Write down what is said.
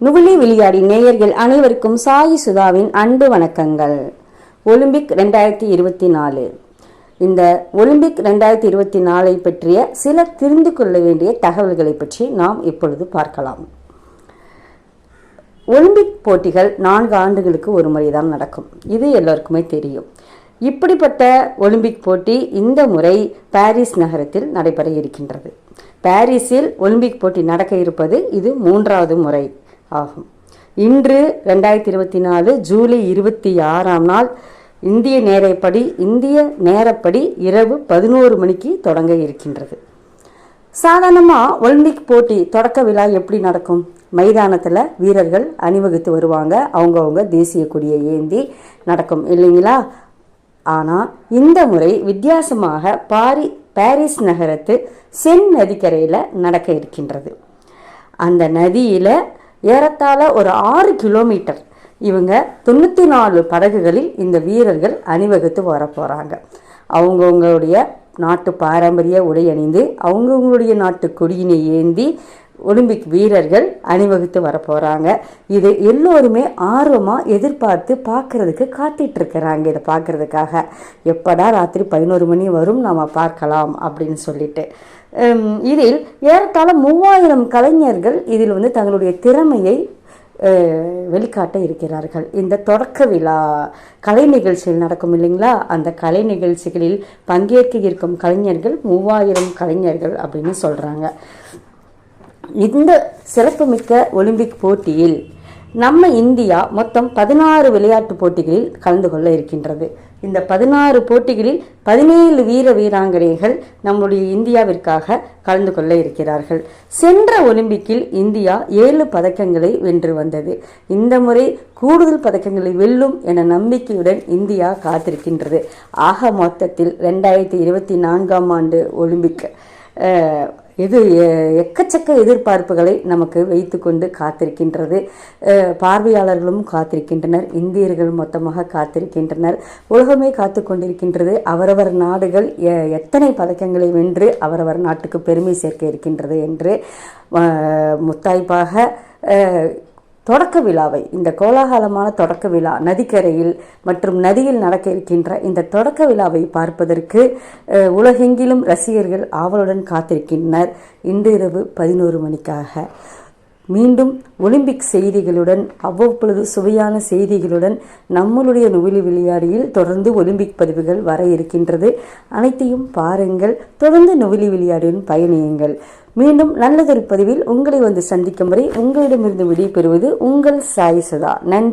நுவிலி விளையாடி நேயர்கள் அனைவருக்கும் சாயி சுதாவின் அன்பு வணக்கங்கள். ஒலிம்பிக் 2024 இந்த ஒலிம்பிக் 2024 பற்றிய சில தெரிந்து கொள்ள வேண்டிய தகவல்களை பற்றி நாம் இப்பொழுது பார்க்கலாம். ஒலிம்பிக் போட்டிகள் 4 ஆண்டுகளுக்கு ஒரு முறைதான் நடக்கும். இது எல்லோருக்குமே தெரியும். இப்படிப்பட்ட ஒலிம்பிக் போட்டி இந்த முறை பாரிஸ் நகரத்தில் நடைபெற இருக்கின்றது. பாரிஸில் ஒலிம்பிக் போட்டி நடக்க இருப்பது இது 3வது முறை ஆகும். இன்று 2024 ஜூலை 26ஆம் நாள் இந்திய நேரப்படி இரவு 11 மணிக்கு தொடங்க இருக்கின்றது. சாதாரணமாக ஒலிம்பிக் போட்டி தொடக்க விழா எப்படி நடக்கும்? மைதானத்தில் வீரர்கள் அணிவகுத்து வருவாங்க, அவங்கவுங்க தேசிய கொடியை ஏந்தி நடக்கும் இல்லைங்களா? ஆனால் இந்த முறை வித்தியாசமாக பாரிஸ் நகரத்து சென் நதிக்கரையில் நடக்க இருக்கின்றது. அந்த நதியில் ஏறத்தாழ ஒரு 6 கிலோமீட்டர் இவங்க 94 படகுகளில் இந்த வீரர்கள் அணிவகுத்து வர போகிறாங்க. அவங்கவுங்களுடைய நாட்டு பாரம்பரிய உடை அணிந்து அவங்கவுங்களுடைய நாட்டு கொடியினை ஏந்தி ஒலிம்பிக் வீரர்கள் அணிவகுத்து வர போகிறாங்க. இது எல்லோருமே ஆர்வமாக எதிர்பார்த்து பார்க்குறதுக்கு காத்துட்டு இருக்கிறாங்க. இதை பார்க்குறதுக்காக எப்படா ராத்திரி 11 மணி வரும் நம்ம பார்க்கலாம் அப்படின்னு சொல்லிட்டு இதில் ஏறத்தாழ 3000 கலைஞர்கள் இதில் தங்களுடைய திறமையை வெளிக்காட்ட இருக்கிறார்கள். இந்த தொடக்க விழா கலை நிகழ்ச்சிகள் நடக்கும் இல்லைங்களா? அந்த கலை நிகழ்ச்சிகளில் பங்கேற்க இருக்கும் கலைஞர்கள் 3000 கலைஞர்கள் அப்படின்னு சொல்கிறாங்க. இந்த சிறப்புமிக்க ஒலிம்பிக் போட்டியில் நம்ம இந்தியா மொத்தம் 16 விளையாட்டு போட்டிகளில் கலந்து கொள்ள இருக்கின்றது. இந்த 16 போட்டிகளில் 17 வீராங்கனைகள் நம்முடைய இந்தியாவிற்காக கலந்து கொள்ள இருக்கிறார்கள். சென்ற ஒலிம்பிக்கில் இந்தியா 7 பதக்கங்களை வென்று வந்தது. இந்த முறை கூடுதல் பதக்கங்களை வெல்லும் என நம்பிக்கையுடன் இந்தியா காத்திருக்கின்றது. ஆக மொத்தத்தில் 2024ஆம் ஆண்டு ஒலிம்பிக் எக்கச்சக்க எதிர்பார்ப்புகளை நமக்கு வைத்து கொண்டு காத்திருக்கின்றது. பார்வையாளர்களும் காத்திருக்கின்றனர், இந்தியர்கள் மொத்தமாக காத்திருக்கின்றனர், உலகமே காத்து கொண்டிருக்கின்றது. அவரவர் நாடுகள் எத்தனை பதக்கங்களை வென்று அவரவர் நாட்டுக்கு பெருமை சேர்க்க இருக்கின்றது என்று முத்தாய்ப்பாக தொடக்க விழாவை, இந்த கோலாகலமான தொடக்க விழா நதிக்கரையில் மற்றும் நதியில் நடக்க இருக்கின்ற இந்த தொடக்க விழாவை பார்ப்பதற்கு உலகெங்கிலும் ரசிகர்கள் ஆவலுடன் காத்திருக்கின்றனர். இன்று இரவு 11 மணிக்காக மீண்டும் ஒலிம்பிக் செய்திகளுடன், அவ்வப்பொழுது சுவையான செய்திகளுடன் நம்மளுடைய நுவிலி விளையாடியில் தொடர்ந்து ஒலிம்பிக் பதிவுகள் வர இருக்கின்றது. அனைத்தையும் பாருங்கள், தொடர்ந்து நுவிலி விளையாடியுடன் பயணியுங்கள். மீண்டும் நல்லதொரு பதிவில் உங்களை சந்திக்கும் வரை உங்களிடமிருந்து விடைபெறுவது உங்கள் சாய் சுதா. நன்றி.